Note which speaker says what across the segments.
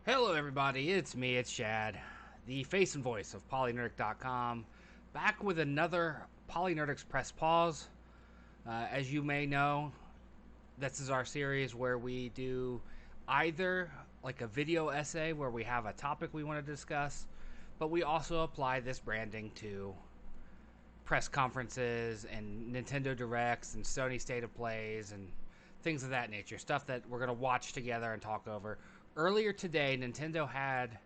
Speaker 1: Hello everybody, it's me, it's Chad, the face and voice of PolyNerdic.com, back with another PolyNerdic's Press Pause. As you may know, this is our series where we do either like a video essay where we have a topic we want to discuss, but we also apply this branding to press conferences and Nintendo Directs and Sony State of Plays and things of that nature, stuff that we're going to watch together and talk over. Earlier today, Nintendo had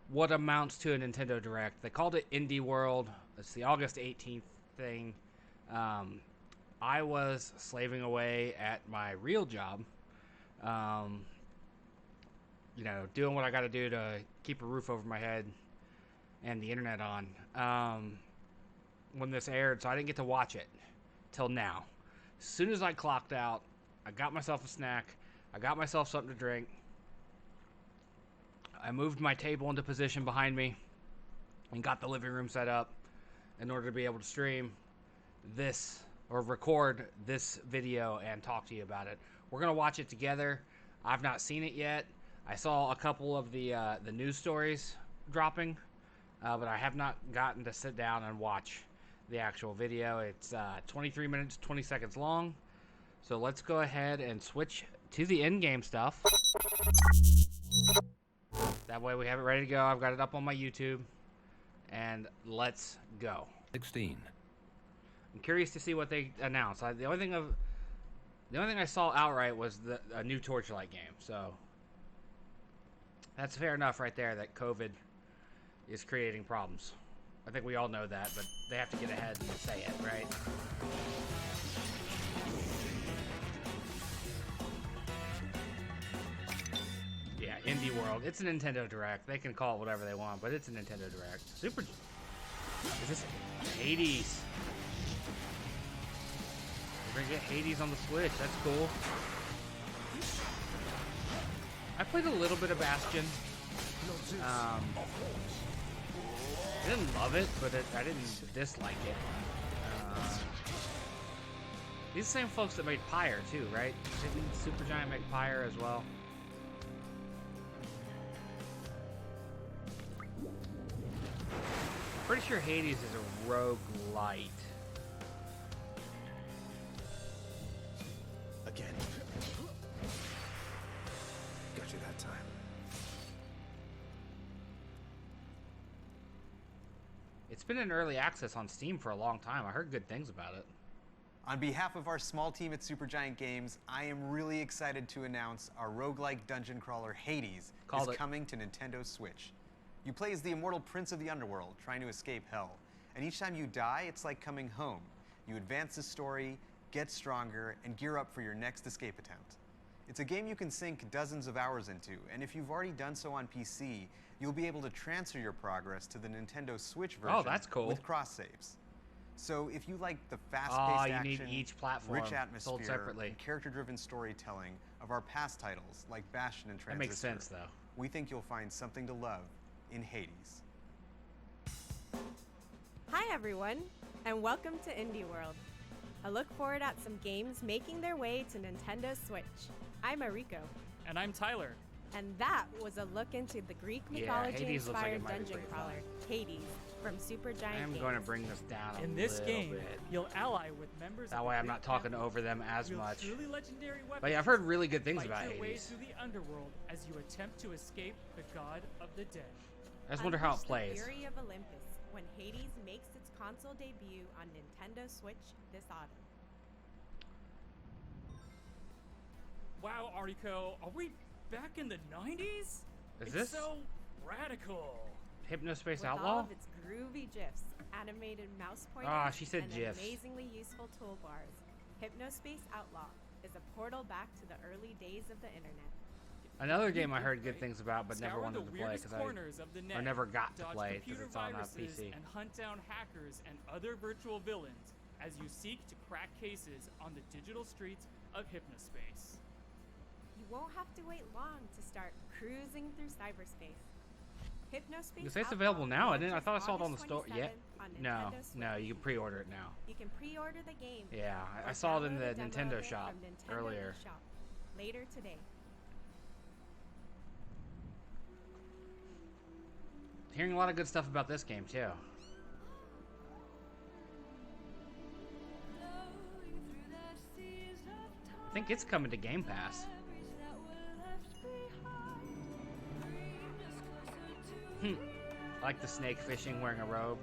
Speaker 1: what amounts to a Nintendo Direct. They called it Indie World. It's the August 18th thing. I was slaving away at my real job, doing what I got to do to keep a roof over my head and the internet on when this aired, so I didn't get to watch it till now. As soon as I clocked out, I got myself a snack. I got myself something to drink. I moved my table into position behind me and got the living room set up in order to be able to stream this or record this video and talk to you about it. We're going to watch it together. I've not seen it yet. I saw a couple of the news stories dropping, but I have not gotten to sit down and watch the actual video. It's 23 minutes, 20 seconds long. So let's go ahead and switch to the in-game stuff. That way we have it ready to go. I've got it up on my YouTube. And let's go.
Speaker 2: 16.
Speaker 1: I'm curious to see what they announce. The only thing I saw outright was a new Torchlight game. So that's fair enough right there that COVID is creating problems. I think we all know that, but they have to get ahead and say it, right? Yeah, Indie World. It's a Nintendo Direct. They can call it whatever they want, but it's a Nintendo Direct. Is this Hades? We're gonna get Hades on the Switch. That's cool. I played a little bit of Bastion. I didn't love it, but I didn't dislike it. These same folks that made Pyre too, right? Didn't Supergiant make Pyre as well? Pretty sure Hades is a roguelite.
Speaker 2: Again. Got you that time.
Speaker 1: It's been in early access on Steam for a long time. I heard good things about it.
Speaker 3: On behalf of our small team at Supergiant Games, I am really excited to announce our roguelike dungeon crawler Hades is coming to Nintendo Switch. You play as the immortal prince of the underworld, trying to escape hell. And each time you die, it's like coming home. You advance the story, get stronger, and gear up for your next escape attempt. It's a game you can sink dozens of hours into, and if you've already done so on PC, you'll be able to transfer your progress to the Nintendo Switch version
Speaker 1: that's cool.
Speaker 3: with cross-saves. So if you like the fast-paced action,
Speaker 1: need each platform
Speaker 3: rich atmosphere,
Speaker 1: sold separately,
Speaker 3: and character-driven storytelling of our past titles like Bastion and Transistor,
Speaker 1: that makes sense, though.
Speaker 3: We think you'll find something to love in Hades.
Speaker 4: Hi everyone, and welcome to Indie World. I look forward at some games making their way to Nintendo Switch. I'm Mariko.
Speaker 5: And I'm Tyler.
Speaker 4: And that was a look into the Greek mythology-inspired dungeon crawler, Hades, from Supergiant Games.
Speaker 1: I'm going to bring this down
Speaker 5: In this game,
Speaker 1: bit.
Speaker 5: you'll ally with members
Speaker 1: that
Speaker 5: of
Speaker 1: way
Speaker 5: the
Speaker 1: I'm not talking over them as much.
Speaker 5: Truly legendary weapons.
Speaker 1: But yeah, I've heard really good things
Speaker 5: Fight
Speaker 1: about
Speaker 5: your way
Speaker 1: Hades.
Speaker 5: through the underworld as you attempt to escape the god of the dead.
Speaker 1: I just wonder how it plays.
Speaker 4: The Fury of Olympus when Hades makes its console debut on Nintendo Switch this autumn.
Speaker 5: Wow, Ariko, are we back in the 90s?
Speaker 1: Is
Speaker 5: it's
Speaker 1: this
Speaker 5: so radical.
Speaker 1: Hypnospace
Speaker 4: With
Speaker 1: Outlaw?
Speaker 4: all of its groovy GIFs, animated mouse pointers,
Speaker 1: she said
Speaker 4: and
Speaker 1: GIFs.
Speaker 4: amazingly useful toolbars, Hypnospace Outlaw is a portal back to the early days of the internet.
Speaker 1: Another game I heard good things about but never
Speaker 5: Scour
Speaker 1: wanted
Speaker 5: the
Speaker 1: to play
Speaker 5: weirdest
Speaker 1: because
Speaker 5: corners of the net,
Speaker 1: I never got to
Speaker 5: dodge
Speaker 1: play because
Speaker 5: computer
Speaker 1: it's on a
Speaker 5: viruses,
Speaker 1: PC.
Speaker 5: and hunt down hackers and other virtual villains as you seek to crack cases on the digital streets of Hypnospace.
Speaker 4: You won't have to wait long to start cruising through cyberspace. Hypnospace.
Speaker 1: You say it's available now? I thought I saw it on the store.
Speaker 4: Yeah.
Speaker 1: No, you can pre-order it now.
Speaker 4: You can pre-order the game.
Speaker 1: Yeah, I
Speaker 4: or
Speaker 1: saw it in
Speaker 4: download
Speaker 1: the
Speaker 4: a demo
Speaker 1: Nintendo
Speaker 4: of it
Speaker 1: shop
Speaker 4: from Nintendo
Speaker 1: earlier.
Speaker 4: eShop later today.
Speaker 1: Hearing a lot of good stuff about this game, too. I think it's coming to Game Pass. I like the snake fishing wearing a robe.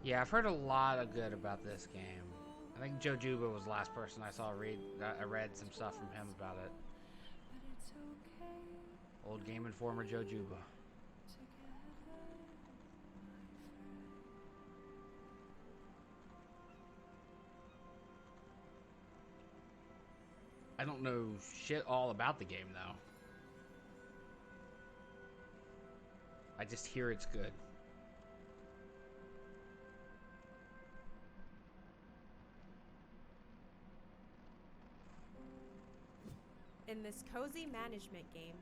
Speaker 1: Yeah, I've heard a lot of good about this game. I think Joe Juba was the last person I saw read. I read some stuff from him about it. Old Game Informer Joe Juba. I don't know shit all about the game though. I just hear it's good.
Speaker 4: In this cozy management game,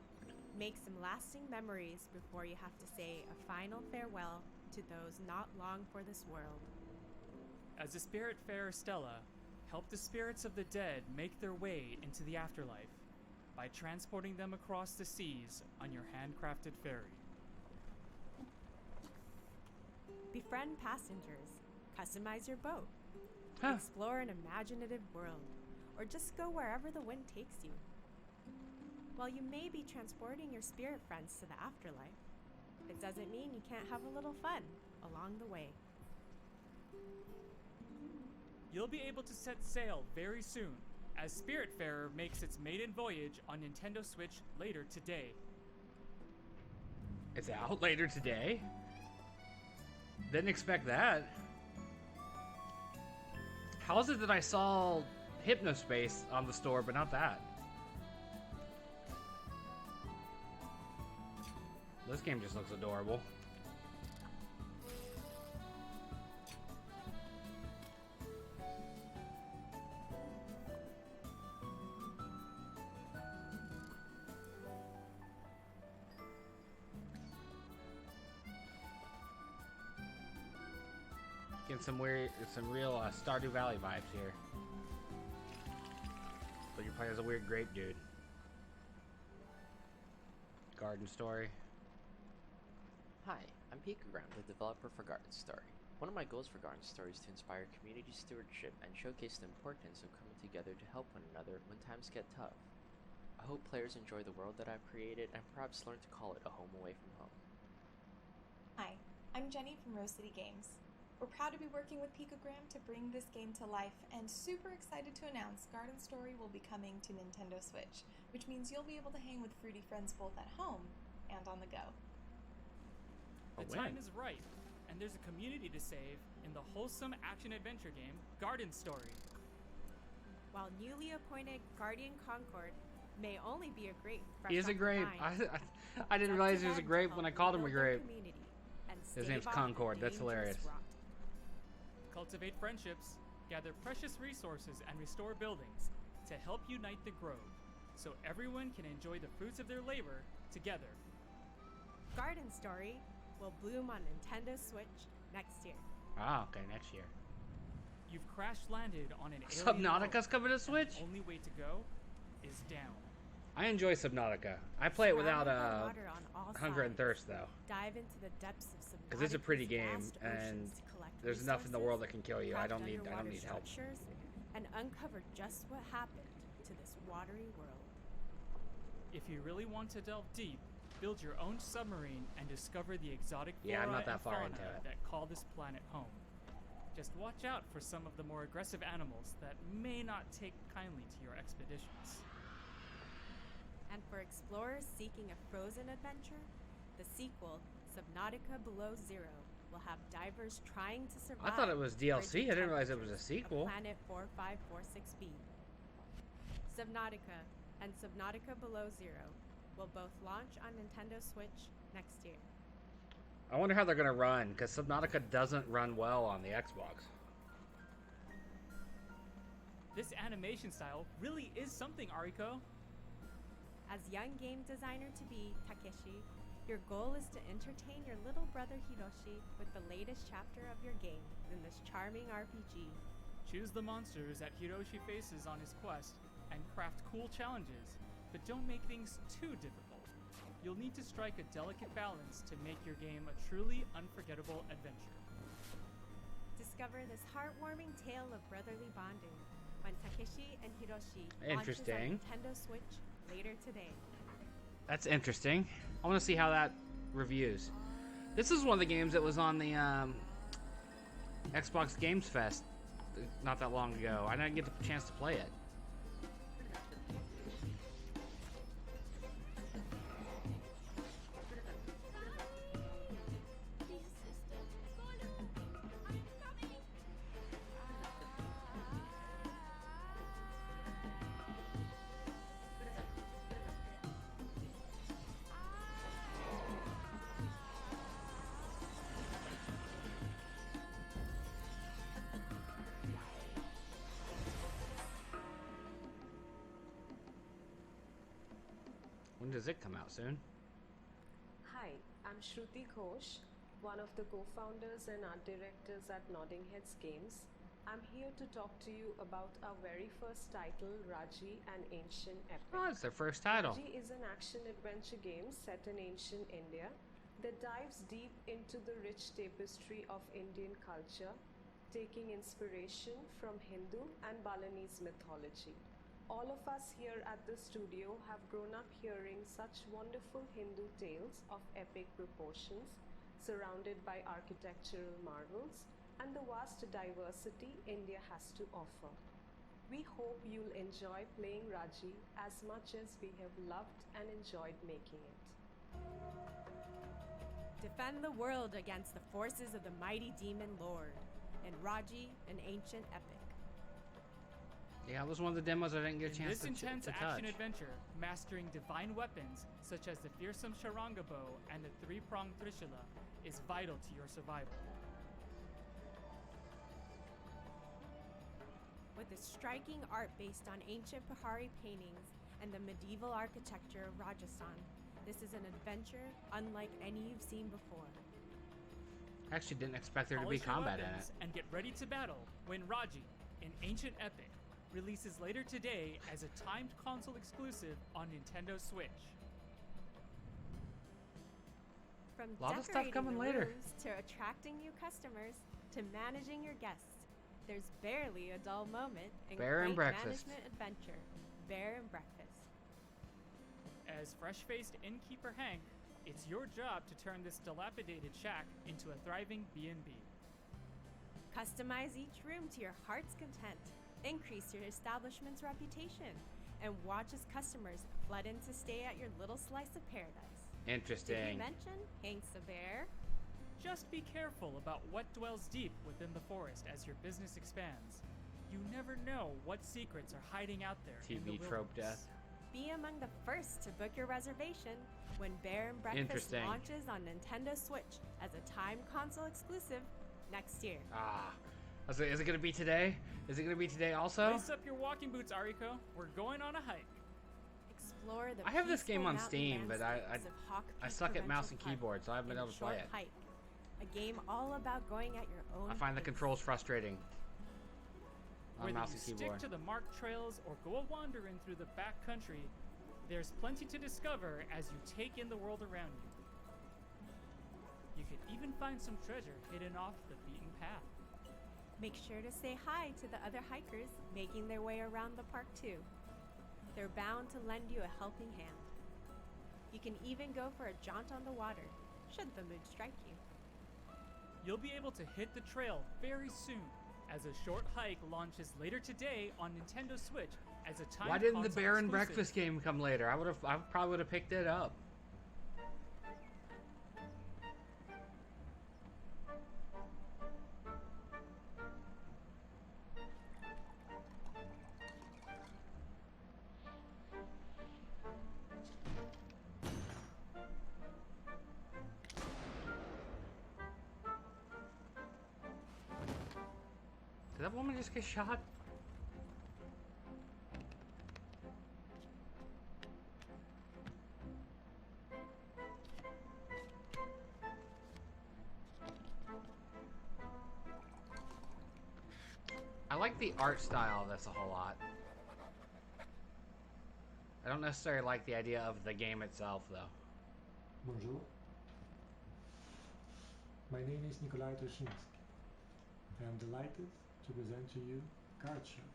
Speaker 4: make some lasting memories before you have to say a final farewell to those not long for this world.
Speaker 5: As a spiritfarer Stella, help the spirits of the dead make their way into the afterlife by transporting them across the seas on your handcrafted ferry.
Speaker 4: Befriend passengers, customize your boat,
Speaker 1: Huh.
Speaker 4: explore an imaginative world, or just go wherever the wind takes you. While you may be transporting your spirit friends to the afterlife, it doesn't mean you can't have a little fun along the way.
Speaker 5: You'll be able to set sail very soon, as Spiritfarer makes its maiden voyage on Nintendo Switch later today.
Speaker 1: It's out later today? Didn't expect that. How is it that I saw Hypnospace on the store, but not that? This game just looks adorable. Getting some real Stardew Valley vibes here. But you're playing as a weird grape dude. Garden Story.
Speaker 6: Hi, I'm Pikagram, the developer for Garden Story. One of my goals for Garden Story is to inspire community stewardship and showcase the importance of coming together to help one another when times get tough. I hope players enjoy the world that I've created and perhaps learn to call it a home away from home.
Speaker 7: Hi, I'm Jenny from Rose City Games. We're proud to be working with Pikagram to bring this game to life and super excited to announce Garden Story will be coming to Nintendo Switch, which means you'll be able to hang with fruity friends both at home and on the go.
Speaker 5: The time is right, and there's a community to save in the wholesome action-adventure game, Garden Story.
Speaker 4: While newly appointed Guardian Concord may only be a grape fresh
Speaker 1: He is a
Speaker 4: off the
Speaker 1: grape.
Speaker 4: vine,
Speaker 1: I didn't realize he was a
Speaker 4: to
Speaker 1: grape
Speaker 4: help
Speaker 1: when I called him a
Speaker 4: build their
Speaker 1: grape.
Speaker 4: community and
Speaker 1: His
Speaker 4: stave
Speaker 1: name's
Speaker 4: off
Speaker 1: Concord.
Speaker 4: the
Speaker 1: That's hilarious.
Speaker 4: dangerous rot.
Speaker 5: Cultivate friendships, gather precious resources, and restore buildings to help unite the Grove, so everyone can enjoy the fruits of their labor together.
Speaker 4: Garden Story will bloom on Nintendo Switch next year.
Speaker 1: Ah, okay, next year.
Speaker 5: You've crash-landed on an alien
Speaker 1: Subnautica's
Speaker 5: world,
Speaker 1: coming to
Speaker 5: and
Speaker 1: Switch?
Speaker 5: the only way to go is down.
Speaker 1: I enjoy Subnautica. I play it without
Speaker 4: Surrounded by water on all
Speaker 1: hunger and
Speaker 4: sides,
Speaker 1: thirst though,
Speaker 4: dive into the depths of Subnautica's
Speaker 1: because it's a pretty game
Speaker 4: vast
Speaker 1: and
Speaker 4: oceans to collect
Speaker 1: there's enough in the world that
Speaker 4: resources,
Speaker 1: can kill you. I
Speaker 4: craft
Speaker 1: don't need
Speaker 4: underwater
Speaker 1: help.
Speaker 4: structures, and uncover just what happened to this watery world.
Speaker 5: If you really want to delve deep, build your own submarine and discover the exotic flora
Speaker 1: Yeah, I'm not that
Speaker 5: and
Speaker 1: far
Speaker 5: fauna
Speaker 1: into it.
Speaker 5: that call this planet home. Just watch out for some of the more aggressive animals that may not take kindly to your expeditions.
Speaker 4: And for explorers seeking a frozen adventure, the sequel, Subnautica Below Zero, will have divers trying to survive.
Speaker 1: I thought it was DLC. I
Speaker 4: frigid
Speaker 1: didn't realize it was a
Speaker 4: temperatures
Speaker 1: sequel.
Speaker 4: of Planet 4546b. Subnautica and Subnautica Below Zero will both launch on Nintendo Switch next year.
Speaker 1: I wonder how they're gonna run, because Subnautica doesn't run well on the Xbox.
Speaker 5: This animation style really is something, Ariko.
Speaker 4: As young game designer to be, Takeshi, your goal is to entertain your little brother Hiroshi with the latest chapter of your game in this charming RPG.
Speaker 5: Choose the monsters that Hiroshi faces on his quest and craft cool challenges, but don't make things too difficult. You'll need to strike a delicate balance to make your game a truly unforgettable adventure.
Speaker 4: Discover this heartwarming tale of brotherly bonding when Takeshi and Hiroshi
Speaker 1: Interesting.
Speaker 4: launches on Nintendo Switch later today.
Speaker 1: That's interesting. I want to see how that reviews. This is one of the games that was on the Xbox Games Fest not that long ago. I didn't get the chance to play it. When does it come out? Soon?
Speaker 8: Hi, I'm Shruti Ghosh, one of the co-founders and art directors at Nodding Heads Games. I'm here to talk to you about our very first title, Raji, an Ancient Epic.
Speaker 1: Oh, it's their first title.
Speaker 8: Raji is an action-adventure game set in ancient India that dives deep into the rich tapestry of Indian culture, taking inspiration from Hindu and Balinese mythology. All of us here at the studio have grown up hearing such wonderful Hindu tales of epic proportions, surrounded by architectural marvels and the vast diversity India has to offer. We hope you'll enjoy playing Raji as much as we have loved and enjoyed making it.
Speaker 4: Defend the world against the forces of the mighty demon lord in Raji, an Ancient Epic.
Speaker 1: Yeah, it was one of the demos I didn't get a
Speaker 5: In
Speaker 1: chance
Speaker 5: this intense
Speaker 1: to touch.
Speaker 5: action adventure, mastering divine weapons such as the fearsome Sharanga bow and the three-pronged Trishula is vital to your survival.
Speaker 4: With its striking art based on ancient Pahari paintings and the medieval architecture of Rajasthan, this is an adventure unlike any you've seen before.
Speaker 1: I actually didn't expect there to be
Speaker 5: Polish your
Speaker 1: combat in
Speaker 5: weapons
Speaker 1: it.
Speaker 5: and get ready to battle when Raji, an Ancient Epic, releases later today as a timed console exclusive on Nintendo Switch.
Speaker 4: From
Speaker 1: Lot of stuff
Speaker 4: decorating
Speaker 1: coming
Speaker 4: the
Speaker 1: later.
Speaker 4: rooms to attracting new customers to managing your guests, there's barely a dull moment in
Speaker 1: Bear and
Speaker 4: great
Speaker 1: breakfast.
Speaker 4: management adventure. Bear and breakfast.
Speaker 5: As fresh-faced innkeeper Hank, it's your job to turn this dilapidated shack into a thriving B&B.
Speaker 4: Customize each room to your heart's content. Increase your establishment's reputation and watch as customers flood in to stay at your little slice of paradise. Did we
Speaker 1: Interesting.
Speaker 4: mention Hank's a bear?
Speaker 5: Just be careful about what dwells deep within the forest as your business expands. You never know what secrets are hiding out there in the
Speaker 1: TV trope
Speaker 5: wilderness.
Speaker 1: death.
Speaker 4: Be among the first to book your reservation when Bear and Breakfast
Speaker 1: Interesting.
Speaker 4: launches on Nintendo Switch as a timed console exclusive next year.
Speaker 1: Ah. I was like, is it going to be today? Is it going to be today also?
Speaker 5: Lace up your walking boots, Ariko. We're going on a hike.
Speaker 4: Explore the
Speaker 1: I have this game
Speaker 4: peaceful
Speaker 1: on
Speaker 4: mountain
Speaker 1: Steam, but
Speaker 4: landscapes of Hawk
Speaker 1: I
Speaker 4: Peak
Speaker 1: suck at mouse
Speaker 4: Provincial
Speaker 1: and
Speaker 4: Park
Speaker 1: keyboard, so I haven't been
Speaker 4: in
Speaker 1: able
Speaker 4: a
Speaker 1: to play
Speaker 4: short
Speaker 1: it.
Speaker 4: hike. A game all about going at your own
Speaker 1: I find the
Speaker 4: pace.
Speaker 1: controls frustrating on
Speaker 5: Whether
Speaker 1: mouse
Speaker 5: you
Speaker 1: and
Speaker 5: stick
Speaker 1: keyboard.
Speaker 5: to the marked trails or go a wandering through the back country, there's plenty to discover as you take in the world around you. You could even find some treasure hidden off the beaten path.
Speaker 4: Make sure to say hi to the other hikers making their way around the park too. They're bound to lend you a helping hand. You can even go for a jaunt on the water, should the mood strike you.
Speaker 5: You'll be able to hit the trail very soon, as a short hike launches later today on Nintendo Switch as a timed
Speaker 1: Why didn't the
Speaker 5: console
Speaker 1: Bear and
Speaker 5: exclusive.
Speaker 1: Breakfast game come later? I probably would have picked it up. Did that woman just get shot? like the art style of this a whole lot. I don't necessarily like the idea of the game itself, though.
Speaker 9: Bonjour. My name is Nikolai Toshinsky. I am delighted to present to you Card Shark,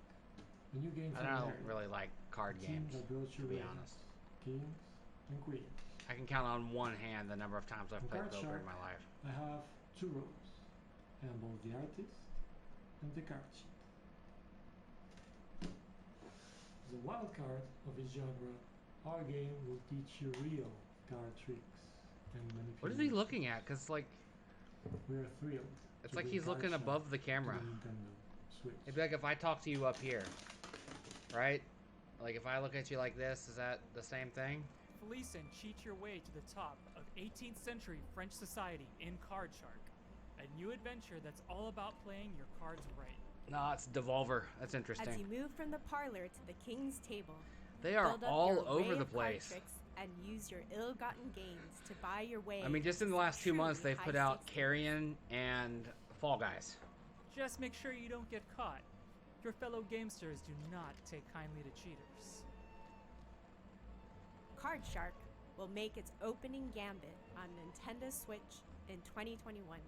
Speaker 9: a new game from
Speaker 1: I don't
Speaker 9: America,
Speaker 1: really like card
Speaker 9: a team
Speaker 1: games,
Speaker 9: that brought you
Speaker 1: to be
Speaker 9: ravens,
Speaker 1: honest.
Speaker 9: kings, and queens.
Speaker 1: I can count on one hand the number of times I've
Speaker 9: In
Speaker 1: played
Speaker 9: Card
Speaker 1: poker
Speaker 9: Shark,
Speaker 1: in my life.
Speaker 9: I have two roles. I am both the artist and the card sheet. As a wild card of its genre, our game will teach you real card tricks and manipulation.
Speaker 1: What is he looking at? Because, like,
Speaker 9: We are thrilled.
Speaker 1: it's
Speaker 9: to
Speaker 1: like
Speaker 9: bring
Speaker 1: he's
Speaker 9: Card
Speaker 1: looking
Speaker 9: Shark
Speaker 1: above the
Speaker 9: to
Speaker 1: camera.
Speaker 9: the Nintendo Switch.
Speaker 1: It'd be like if I talk to you up here, right? Like if I look at you like this, is that the same thing?
Speaker 5: Felice and cheat your way to the top of 18th century French society in Card Shark, a new adventure that's all about playing your cards right.
Speaker 1: No, it's Devolver. That's
Speaker 4: As
Speaker 1: interesting.
Speaker 4: you move from the parlor to the king's table,
Speaker 1: They are
Speaker 4: build up
Speaker 1: all
Speaker 4: your
Speaker 1: over
Speaker 4: array
Speaker 1: the
Speaker 4: of card
Speaker 1: place.
Speaker 4: tricks and use your ill-gotten gains to buy your way.
Speaker 1: I mean, just in the
Speaker 4: to
Speaker 1: last 2 months,
Speaker 4: truly
Speaker 1: they've put
Speaker 4: high
Speaker 1: out
Speaker 4: stakes
Speaker 1: Carrion and Fall Guys.
Speaker 5: Just make sure you don't get caught. Your fellow gamesters do not take kindly to cheaters.
Speaker 4: Card Shark will make its opening gambit on Nintendo Switch in 2021.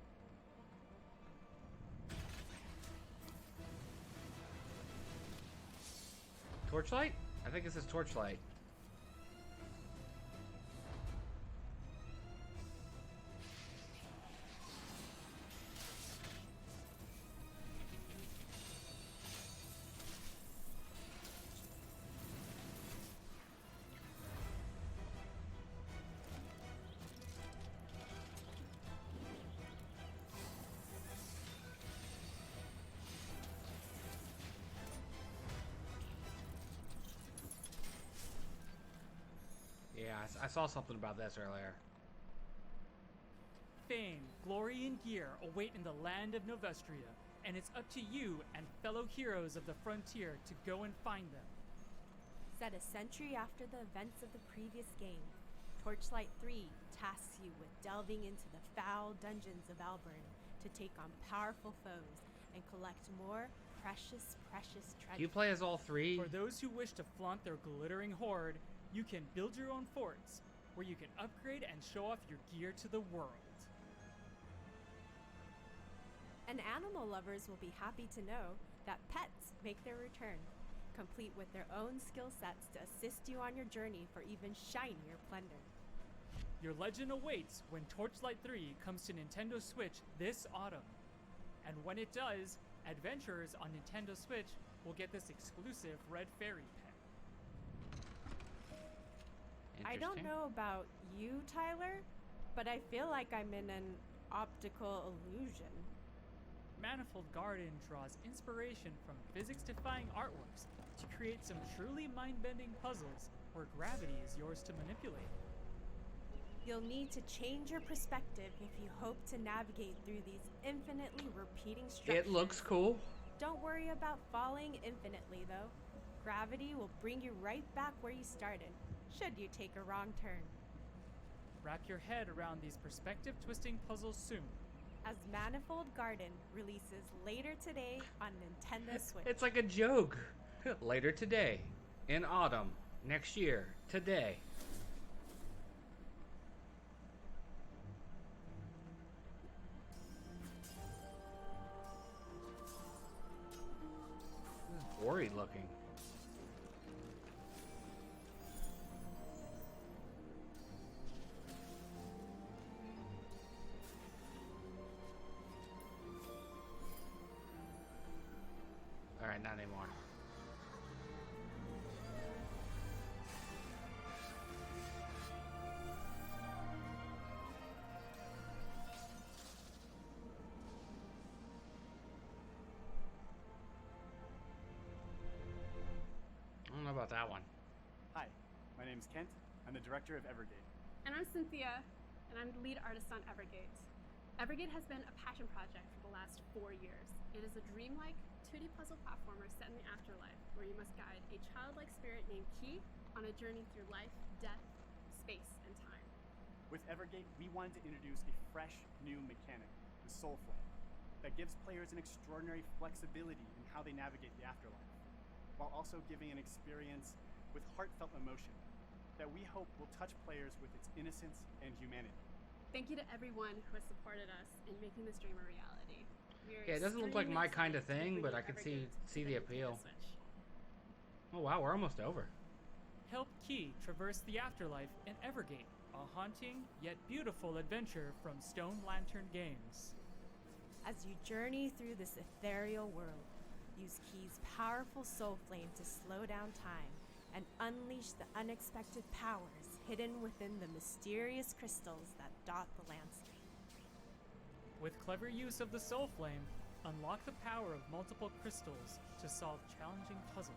Speaker 1: Torchlight? I think this is Torchlight. Yeah, I saw something about this earlier.
Speaker 5: Fame, glory, and gear await in the land of Novestria, and it's up to you and fellow heroes of the frontier to go and find them.
Speaker 4: Set a century after the events of the previous game, Torchlight 3 tasks you with delving into the foul dungeons of Alburn to take on powerful foes and collect more precious treasure.
Speaker 1: Do you play as all three?
Speaker 5: For those who wish to flaunt their glittering hoard, you can build your own forts, where you can upgrade and show off your gear to the world.
Speaker 4: And animal lovers will be happy to know that pets make their return, complete with their own skill sets to assist you on your journey for even shinier plunder.
Speaker 5: Your legend awaits when Torchlight 3 comes to Nintendo Switch this autumn. And when it does, adventurers on Nintendo Switch will get this exclusive red fairy pet.
Speaker 4: I don't
Speaker 1: Interesting.
Speaker 4: know about you, Tyler, but I feel like I'm in an optical illusion.
Speaker 5: Manifold Garden draws inspiration from physics-defying artworks to create some truly mind-bending puzzles where gravity is yours to manipulate.
Speaker 4: You'll need to change your perspective if you hope to navigate through these infinitely repeating structures.
Speaker 1: It looks cool.
Speaker 4: Don't worry about falling infinitely, though. Gravity will bring you right back where you started, should you take a wrong turn.
Speaker 5: Wrap your head around these perspective-twisting puzzles soon.
Speaker 4: As Manifold Garden releases later today on Nintendo Switch.
Speaker 1: It's like a joke. Later today. In autumn. Next year. Today. This is gory looking. Alright, not anymore. I don't know about that one.
Speaker 10: Hi, my name is Kent. I'm the director of Evergate.
Speaker 11: And I'm Cynthia, and I'm the lead artist on Evergate. Evergate has been a passion project for the last 4 years. It is a dreamlike 2D puzzle platformer set in the afterlife, where you must guide a childlike spirit named Key on a journey through life, death, space, and time.
Speaker 10: With Evergate, we wanted to introduce a fresh, new mechanic, the Soul Flame. that gives players an extraordinary flexibility in how they navigate the afterlife, while also giving an experience with heartfelt emotion that we hope will touch players with its innocence and humanity.
Speaker 11: Thank you to everyone who has supported us in making this dream a reality.
Speaker 1: Yeah, it doesn't look like my kind of thing, but I can see the appeal. Oh wow, we're almost over.
Speaker 5: Help Key traverse the afterlife in Evergate, a haunting yet beautiful adventure from Stone Lantern Games.
Speaker 4: As you journey through this ethereal world, use Key's powerful soul flame to slow down time and unleash the unexpected powers hidden within the mysterious crystals that dot the landscape.
Speaker 5: With clever use of the soul flame, unlock the power of multiple crystals to solve challenging puzzles.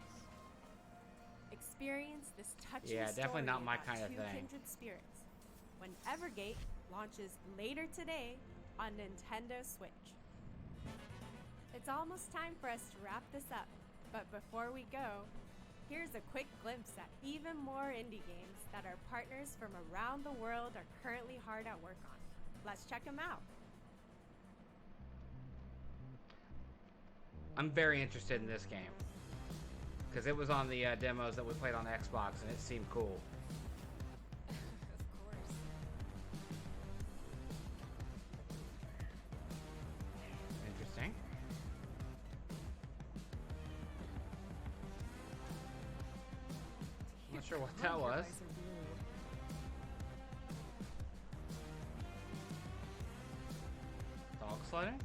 Speaker 4: Experience this touching
Speaker 1: definitely
Speaker 4: story
Speaker 1: not my
Speaker 4: about
Speaker 1: kind of
Speaker 4: two
Speaker 1: thing.
Speaker 4: kindred spirits when Evergate launches later today on Nintendo Switch. It's almost time for us to wrap this up, but before we go, here's a quick glimpse at even more indie games that our partners from around the world are currently hard at work on. Let's check them out.
Speaker 1: I'm very interested in this game because it was on the demos that we played on Xbox and it seemed cool.
Speaker 4: Of course.
Speaker 1: Interesting. I'm not sure what that was. Dog sledding?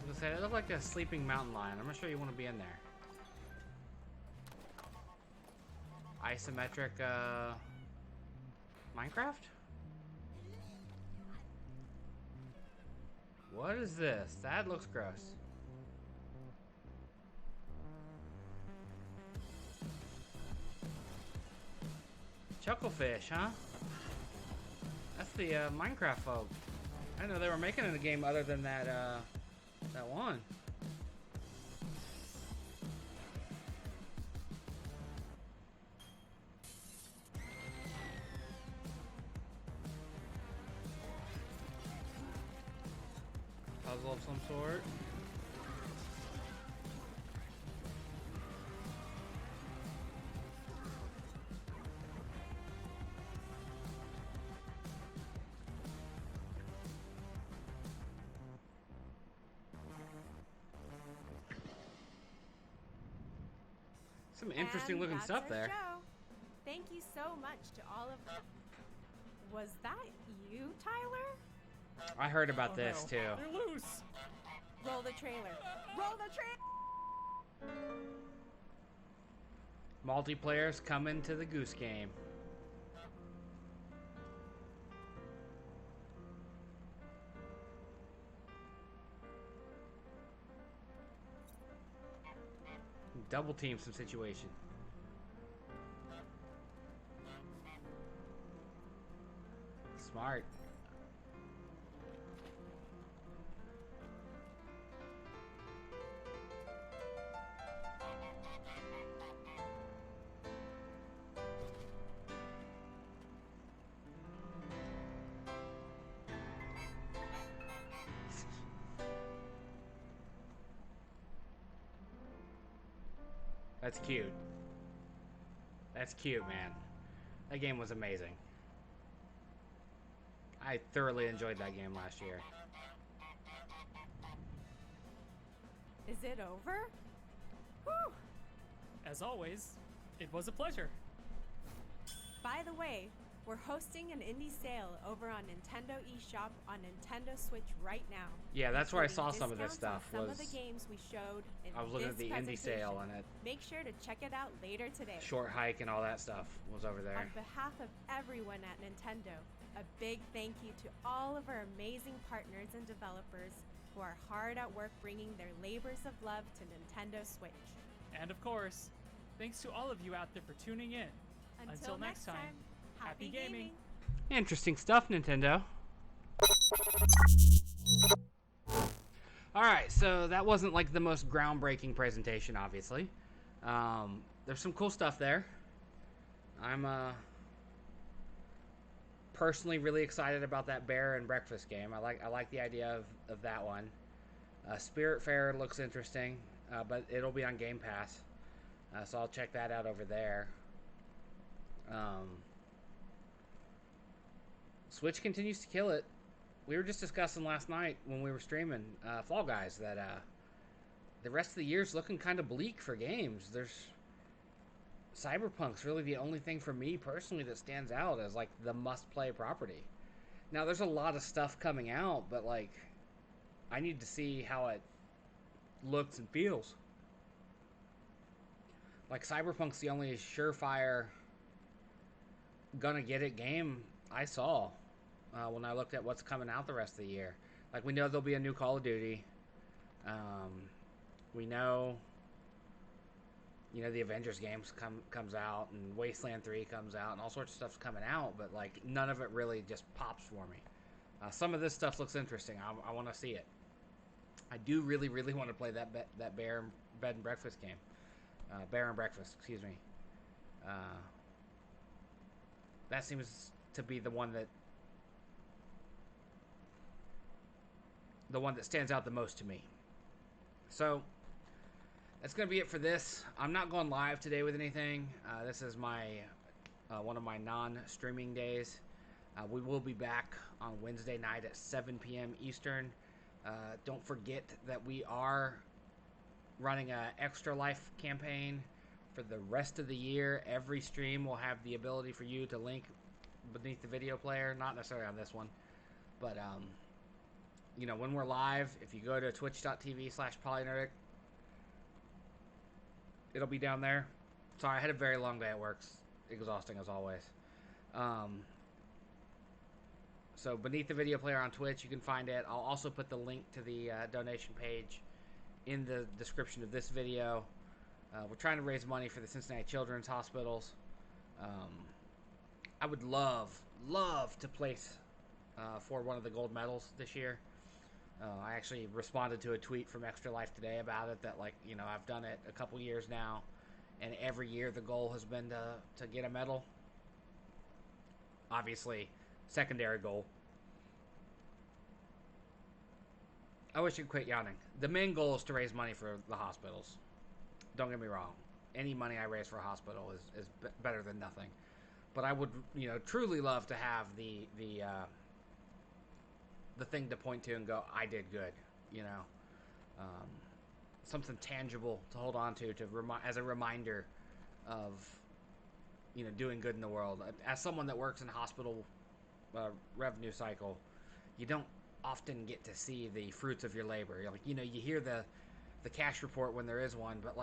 Speaker 1: I was gonna say, that looked like a sleeping mountain lion. I'm not sure you want to be in there. Isometric, Minecraft? What is this? That looks gross. Chucklefish, huh? That's the Minecraft folk. I didn't know they were making it a game other than that that one. Puzzle of some sort. Some interesting
Speaker 4: And
Speaker 1: looking
Speaker 4: that's
Speaker 1: stuff
Speaker 4: our
Speaker 1: there.
Speaker 4: show. Thank you so much to all of them. Was that you, Tyler?
Speaker 1: I heard about this too.
Speaker 5: They're loose!
Speaker 4: Roll the trailer. Roll the trailer!
Speaker 1: Multiplayer's coming to the Goose Game. Double team some situation. Smart. That's cute. That's cute, man. That game was amazing. I thoroughly enjoyed that game last year.
Speaker 4: Is it over? Whew.
Speaker 5: As always, it was a pleasure.
Speaker 4: By the way, we're hosting an indie sale over on Nintendo eShop on Nintendo Switch right now.
Speaker 1: Yeah, that's where I
Speaker 4: including
Speaker 1: saw some of this
Speaker 4: discounts
Speaker 1: stuff.
Speaker 4: on
Speaker 1: Was
Speaker 4: some of the games we showed in
Speaker 1: I was looking at
Speaker 4: this
Speaker 1: the indie sale
Speaker 4: presentation.
Speaker 1: and it
Speaker 4: Make sure to check it out later today.
Speaker 1: Short Hike and all that stuff was over there.
Speaker 4: On behalf of everyone at Nintendo, a big thank you to all of our amazing partners and developers who are hard at work bringing their labors of love to Nintendo Switch.
Speaker 5: And of course, thanks to all of you out there for tuning in.
Speaker 4: Until next time, happy gaming.
Speaker 1: Interesting stuff, Nintendo. Alright, so that wasn't like the most groundbreaking presentation, obviously. There's some cool stuff there. I'm personally really excited about that bear and breakfast game. I like the idea of that one. Spirit Fair looks interesting, but it'll be on Game Pass, so I'll check that out over there. Switch continues to kill it. We were just discussing last night when we were streaming Fall Guys that the rest of the year's looking kind of bleak for games. Cyberpunk's really the only thing for me personally that stands out as like the must-play property. Now there's a lot of stuff coming out, but like I need to see how it looks and feels. Like Cyberpunk's the only surefire gonna get it game I saw when I looked at what's coming out the rest of the year. Like we know there'll be a new Call of Duty. We know, the Avengers games comes out, and Wasteland 3 comes out, and all sorts of stuff's coming out, but like none of it really just pops for me. Some of this stuff looks interesting. I want to see it. I do really, really want to play that Bear Bed and Breakfast game. Bear and Breakfast, excuse me. That seems to be the one that stands out the most to me. So that's gonna be it for this. I'm not going live today with anything. This is my one of my non-streaming days. We will be back on Wednesday night at 7 p.m. Eastern. Don't forget that we are running a Extra Life campaign for the rest of the year. Every stream will have the ability for you to link beneath the video player. Not necessarily on this one, but when we're live, if you go to twitch.tv/PolyNerdic, it'll be down there. Sorry, I had a very long day at work. Exhausting as always. So beneath the video player on Twitch, you can find it. I'll also put the link to the donation page in the description of this video. We're trying to raise money for the Cincinnati Children's Hospitals. I would love to place for one of the gold medals this year. I actually responded to a tweet from Extra Life today about it, that I've done it a couple years now, and every year the goal has been to get a medal. Obviously, secondary goal. I wish you'd quit yawning. The main goal is to raise money for the hospitals. Don't get me wrong. Any money I raise for a hospital is better than nothing. But I would, truly love to have the thing to point to and go, I did good, something tangible to hold on to as a reminder of, doing good in the world. As someone that works in hospital revenue cycle, you don't often get to see the fruits of your labor. You hear the cash report when there is one, but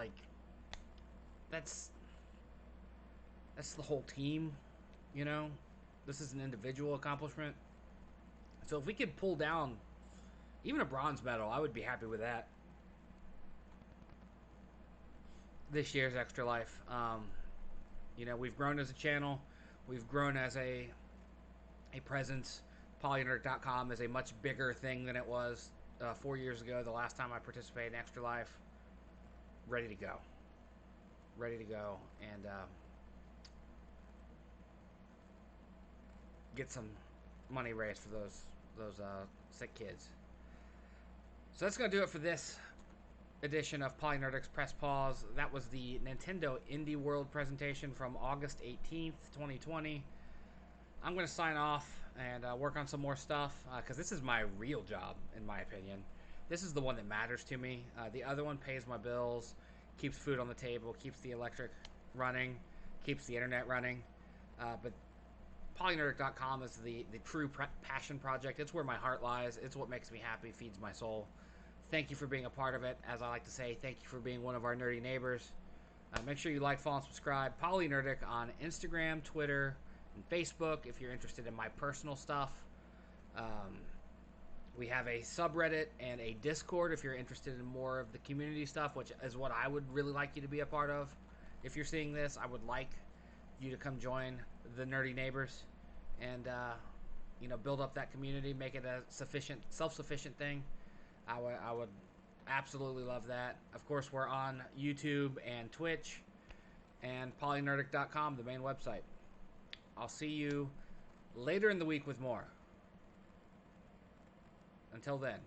Speaker 1: that's the whole team, This is an individual accomplishment. So if we could pull down even a bronze medal, I would be happy with that. This year's Extra Life. We've grown as a channel. We've grown as a presence. PolyNerdic.com is a much bigger thing than it was 4 years ago, the last time I participated in Extra Life. Ready to go. And get some money raised for those sick kids. So that's going to do it for this edition of PolyNerdic's Press Pause. That was the Nintendo Indie World presentation from August 18th, 2020. I'm going to sign off and work on some more stuff, because this is my real job, in my opinion. This is the one that matters to me. The other one pays my bills, keeps food on the table, keeps the electric running, keeps the internet running. But PolyNerdic.com is the true passion project. It's where my heart lies. It's what makes me happy, feeds my soul. Thank you for being a part of it. As I like to say, thank you for being one of our nerdy neighbors. Make sure you like, follow, and subscribe. PolyNerdic on Instagram, Twitter, and Facebook if you're interested in my personal stuff. We have a subreddit and a Discord if you're interested in more of the community stuff, which is what I would really like you to be a part of. If you're seeing this, I would like you to come join the nerdy neighbors and build up that community, make it a self-sufficient thing. I would absolutely love that. Of course, we're on YouTube and Twitch and PolyNerdic.com, the main website. I'll see you later in the week with more. Until then.